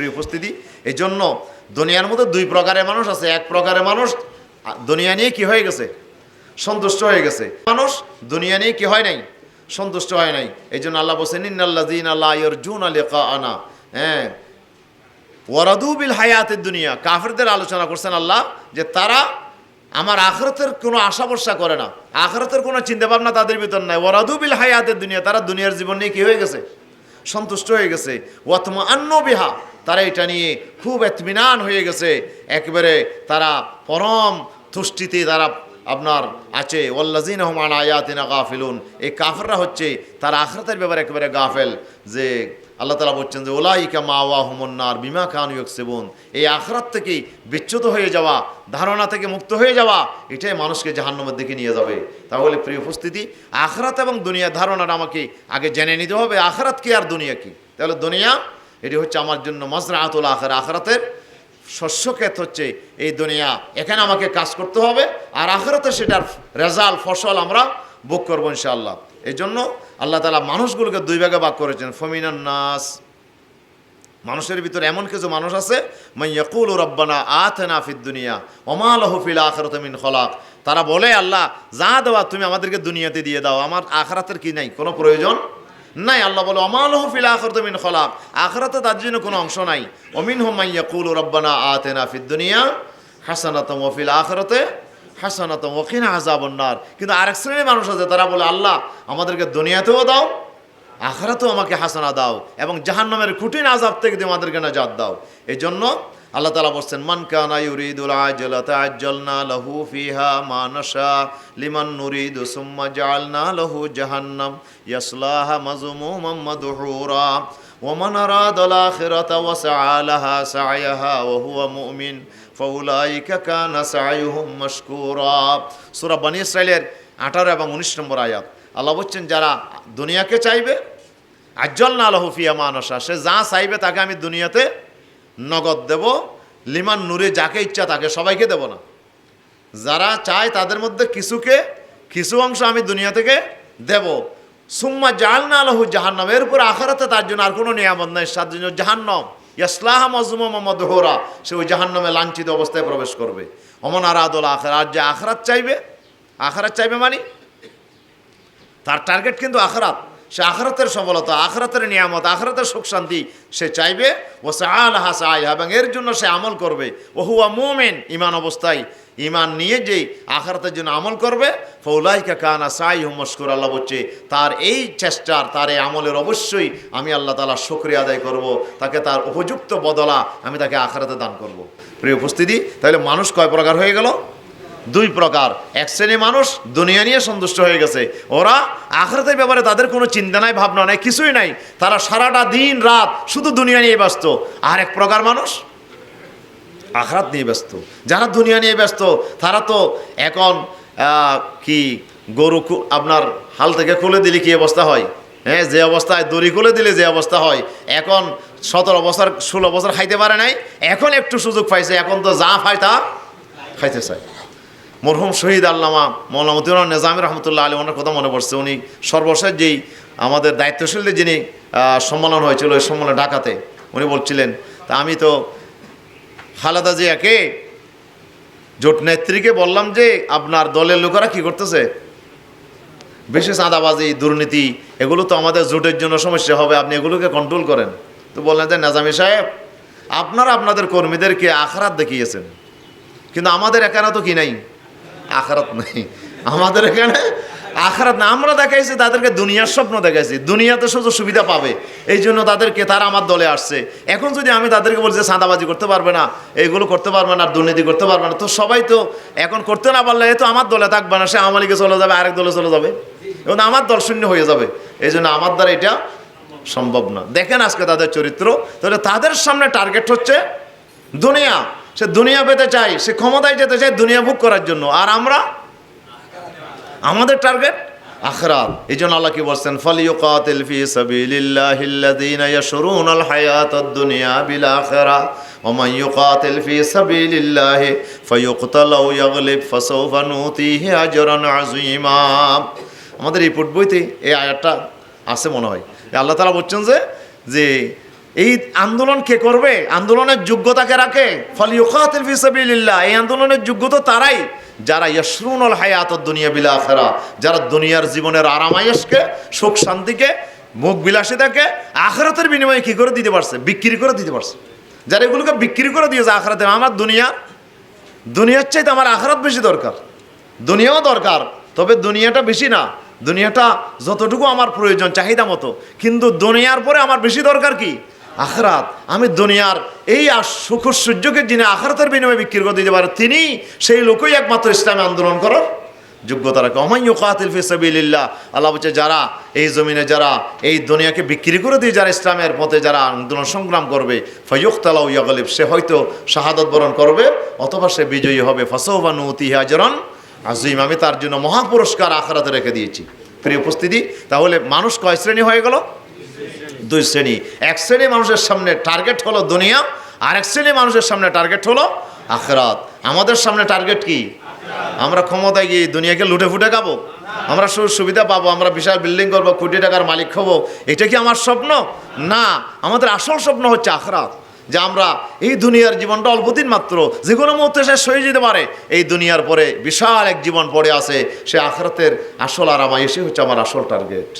প্রিয় উপস্থিতি, এই জন্য দুনিয়ার মধ্যে দুই প্রকারের মানুষ আছে। এক প্রকারের মানুষ দুনিয়া নিয়ে কি হয়ে গেছে, সন্তুষ্ট হয়ে গেছে। মানুষ দুনিয়া নিয়ে কি হয় নাই, সন্তুষ্ট হয় নাই। এই জন্য আল্লাহ বলছেন ইন্নাল্লাযীনা লা ইয়ারজুনা লিকাআনা, হ্যাঁ, ওয়ারাদু বিল হায়াতিদ দুনিয়া। কাফেরদের আলোচনা করছেন আল্লাহ, যে তারা আমার আখিরাতের কোনো আশা ভরসা করে না, আখিরাতের কোনো চিন্তা ভাবনা তাদের ভিতর নাই। ওয়ারাদু বিল হায়াতিদ দুনিয়া, তারা দুনিয়ার জীবন নিয়ে কি হয়ে গেছে, সন্তুষ্ট হয়ে গেছে। ওয়াতমাআন্নু বিহা, তারা এটা নিয়ে খুব ইতমিনান হয়ে গেছে, একেবারে তারা পরম তুষ্টিতে তারা আপনার আছে। ওয়াল্লাযীনা হুম আন আয়াতিনা গাফিলুন, এই কাফেররা হচ্ছে তারা আখিরাতের ব্যাপারে একেবারে গাফেল। যে আল্লাহ তাআলা বলছেন যে উলাইকা মাওয়াহুমুন নার বিমা কানু ইয়াকসিবুন, এই আখিরাত থেকে বিচ্যুত হয়ে যাওয়া, ধারণা থেকে মুক্ত হয়ে যাওয়া, এটাই মানুষকে জাহান্নামের দিকে নিয়ে যাবে। তাহলে প্রিয় উপস্থিতি, আখিরাত এবং দুনিয়ার ধারণাটা আমাকে আগে জেনে নিতে হবে, আখিরাত কি আর দুনিয়া কি। তাহলে দুনিয়া এটি হচ্ছে আমার জন্য মাজরাআতুল আখিরা, আখিরাতের শস্যক্ষেত হচ্ছে এই দুনিয়া, এখানে আমাকে কাজ করতে হবে, আর আখিরাতে সেটার রেজাল্ট ফসল আমরা ভোগ করবো ইনশাআল্লাহ। এই জন্য আল্লাহ তাআলা মানুষগুলোকে দুই ভাগে ভাগ করেছেন। ফমিনান নাস, মানুষের ভিতরে এমন কিছু মানুষ আছে, মান ইয়াকুলু রাব্বানা আতিনা ফিদ দুনিয়া ওয়া মা লাহু ফিল আখিরাতি মিন খলাক, তারা বলে আল্লাহ যা দেওয়া তুমি আমাদেরকে দুনিয়াতে দিয়ে দাও, আমার আখিরাতের কি নাই, কোনো প্রয়োজন নাই। আল্লাহ বলে ওয়া মা লাহু ফিল আখিরাতি মিন খলাক, আখিরাতে তার জন্য কোনো অংশ নাই। ওয়া মিনহুম মান ইয়াকুলু রাব্বানা আতিনা ফিদ দুনিয়া হাসানাতাও ওয়া ফিল আখিরাতি হাসানাতাও ওয়া কিনা আযাবান নার। কিন্তু আরেক শ্রেণীর মানুষ আছে, তারা বলে আল্লাহ আমাদেরকে দুনিয়াতেও দাও, আখিরাতেও আমাকে হাসানা দাও, এবং জাহান্নামের কঠিন আযাব থেকে তুমি আমাদেরকে নাজাত দাও। এই জন্য আল্লাহ তাআলা বলছেন মান কানা ইউরিদুল আজলাতা আজ্জালনা লাহু ফিহা মা নাশা লিমান নুরিদু সুম্মা জাআলনা লাহু জাহান্নাম ইয়াসলাহা মাযমুমান মাদহুরা ওয়া মান আরাদাল আখিরাতা ওয়া সাআ লাহা সা'য়াহা ওয়া হুয়া মুমিন ফাউলাইকা কানা সা'য়ুহুম মাশকুরা। সূরা বনী ইসরাঈলের 18 এবং 19 নম্বর আয়াত। আল্লাহ বলছেন যারা দুনিয়াকে চাইবে, আজ্জালনা লাহু ফিহা মা নাশা, সে যা চাইবে তাকে আমি দুনিয়াতে নগদ দেব। লিমান নূরে, যাকে ইচ্ছা তাকে, সবাইকে দেব না, যারা চায় তাদের মধ্যে কিছু অংশ আমি দুনিয়া থেকে দেব। সুম্মা জাআলনা লাহু জাহান্নাম, এর উপর আখিরাতে তার জন্য আর কোনো নিয়ামত নাই, তার জন্য জাহান্নাম ইয়াসলাহা মাযমুমান মাদহুরা, সে ওই জাহান্নামে লাঞ্ছিত অবস্থায় প্রবেশ করবে। ওমান আরাদাল আখিরা, আর যে আখিরাত চাইবে মানে তার টার্গেট কিন্তু আখিরাত, সে আখিরাতের সফলতা, আখিরাতের নিয়ামত, আখিরাতের সুখ শান্তি সে চাইবে। ওয়া সাআ লাহা সা'য়াহা, এবং এর জন্য সে আমল করবে। ওয়া হুয়া মুমিন, ঈমান অবস্থায় ঈমান নিয়ে যেই আখিরাতের জন্য আমল করবে, ফাউলাইকা কানা সা'য়ুহুম মাশকুরা, আল্লাহ বলছে তার এই চেষ্টার, তার এই আমলের অবশ্যই আমি আল্লাহ তাআলা শুকরিয়া আদায় করব, তাকে তার উপযুক্ত বদলা আমি তাকে আখিরাতে দান করব। প্রিয় উপস্থিতি, তাহলে মানুষ কয় প্রকার হয়ে গেল? দুই প্রকার। এক শ্রেণী মানুষ দুনিয়া নিয়ে সন্তুষ্ট হয়ে গেছে, ওরা আখিরাতের ব্যাপারে তাদের কোনো চিন্তা নাই, ভাবনা নাই, কিছুই নাই, তারা সারাটা দিন রাত শুধু দুনিয়া নিয়ে ব্যস্ত। আর এক প্রকার মানুষ আখিরাত নিয়ে ব্যস্ত। যারা দুনিয়া নিয়ে ব্যস্ত তারা তো এখন কি গরু আপনার হাল থেকে খুলে দিলে কি অবস্থা হয়, হ্যাঁ, যে অবস্থায় দড়ি খুলে দিলে যে অবস্থা হয়, এখন 17 বছর 16 বছর খাইতে পারে নাই, এখন একটু সুযোগ পাইছে, এখন তো যা খায় তা খাইতে চায়। মরহুম শহীদ আল্লামা মওলানা মতিউর নিজামী রহমতুল্লাহ আলাইহি, ওনার কথা মনে পড়ছে। উনি সর্বশেষ যেই আমাদের দায়িত্বশীলদের যিনি সম্মেলন হয়েছিল, ওই সম্মেলনে ঢাকাতে উনি বলছিলেন, তা আমি তো খালেদা জিয়াকে জোট নেত্রীকে বললাম যে আপনার দলের লোকেরা কি করতেছে, বেশি চাঁদাবাজি, দুর্নীতি, এগুলো তো আমাদের জোটের জন্য সমস্যা হবে, আপনি এগুলোকে কন্ট্রোল করেন। তো বললেন যে নিজামী সাহেব, আপনারা আপনাদের কর্মীদেরকে আখিরাত দেখিয়েছেন, কিন্তু আমাদের এখানে তো কি নাই, আখিরাত নাই। আমাদের এখানে আখিরাত না, আমরা দেখাইছি তাদেরকে দুনিয়ার স্বপ্ন দেখাইছি, দুনিয়াতে সুযোগ সুবিধা পাবে, এই জন্য তারা আমার দলে আসছে। এখন যদি আমি তাদেরকে বলছি চাঁদাবাজি করতে পারবে না, এইগুলো করতে পারবে না, দুর্নীতি করতে পারবে না, তো সবাই তো এখন করতে না পারলে এ তো আমার দলে থাকবে না, সে আওয়ামী লীগে চলে যাবে, আরেক দলে চলে যাবে, এবং আমার দল শূন্য হয়ে যাবে। এই জন্য আমার দ্বারা এটা সম্ভব না। দেখেন আজকে তাদের চরিত্র। তাহলে তাদের সামনে টার্গেট হচ্ছে দুনিয়া, সে দুনিয়া পেতে চায়, সে ক্ষমতায় যেতে চায় দুনিয়া ভোগ করার জন্য, আর আমরা আমাদের টার্গেট আখিরাত। এই জন্য আল্লাহ কি বলছেন, ফালিয়ুকাতিল ফি সাবিলিল্লাহিল্লাযীনা ইয়াশরুনাল হায়াতাদ দুনিয়া বিল আখিরাহ ওয়া মান ইউকাতিল ফি সাবিলিল্লাহি ফায়ুকতাল আও ইয়াগলিব ফাসাওফা নুতিহি আজরান আযীমা। আমাদের এই বইতে এই আয়াতটা আছে মনে হয়। আল্লাহ তাআলা বলছেন যে এই আন্দোলন কে করবে? আন্দোলনের যোগ্যতাকে রাখে ফালিয়ুকাতিল ফি সাবিলিল্লাহ। এই আন্দোলনের যোগ্যতা তারাই যারা ইয়াশরুনুল হায়াতুদ দুনিয়া বিল আখিরা, যারা দুনিয়ার জীবনের আরামায়েশকে, সুখ শান্তিকে, মুখ বিলাসিতাকে আখিরাতের বিনিময়ে কি করে দিতে পারছে? বিক্রি করে দিতে পারছে। যারা এগুলোকে বিক্রি করে দিয়েছে আখিরাতে, আমার দুনিয়ার চাইতে আমার আখিরাত বেশি দরকার। দুনিয়াও দরকার, তবে দুনিয়াটা বেশি না, দুনিয়াটা যতটুকু আমার প্রয়োজন চাহিদা মতো, কিন্তু দুনিয়ার পরে আমার বেশি দরকার কি? আখিরাত। আমি দুনিয়ার এই সুখ সূর্যকে যিনি আখিরাতের বিনিময়ে বিক্রি করে দিতে পারে, তিনি সেই লোকই একমাত্র ইসলামে আন্দোলন করার যোগ্যতা রাখে। ওমান ইউকাতিল ফি সাবিলিল্লাহ, আল্লাহ বলছে যারা এই জমিনে, যারা এই দুনিয়াকে বিক্রি করে দিয়ে যারা ইসলামের পথে যারা আন্দোলন সংগ্রাম করবে, ফায়ুকতালা ইয়াগলিব, সে হয়তো শাহাদাত বরণ করবে অথবা সে বিজয়ী হবে। ফাসাওফা নুতিহি আজরান আযীম, আমি তার জন্য মহাপুরস্কার আখিরাতে রেখে দিয়েছি। প্রিয় উপস্থিতি, তাহলে মানুষ কয় শ্রেণী হয়ে গেল? দুই শ্রেণী। এক শ্রেণী মানুষের সামনে টার্গেট হলো দুনিয়া, আর এক শ্রেণী মানুষের সামনে টার্গেট হলো আখিরাত। আমাদের সামনে টার্গেট কি? আমরা ক্ষমতায় গিয়ে দুনিয়াকে লুটে ফুটে খাবো, আমরা সুবিধা পাবো, আমরা বিশাল বিল্ডিং করবো, কোটি টাকার মালিক হবো, এটা কি আমার স্বপ্ন? না, আমাদের আসল স্বপ্ন হচ্ছে আখিরাত। যে আমরা এই দুনিয়ার জীবনটা অল্পদিন মাত্র, যে কোনো মুহূর্তে শেষ হয়ে যেতে পারে। এই দুনিয়ার পরে বিশাল এক জীবন পড়ে আছে, সে আখিরাতের আসল আরামায়েশই হচ্ছে আমার আসল টার্গেট।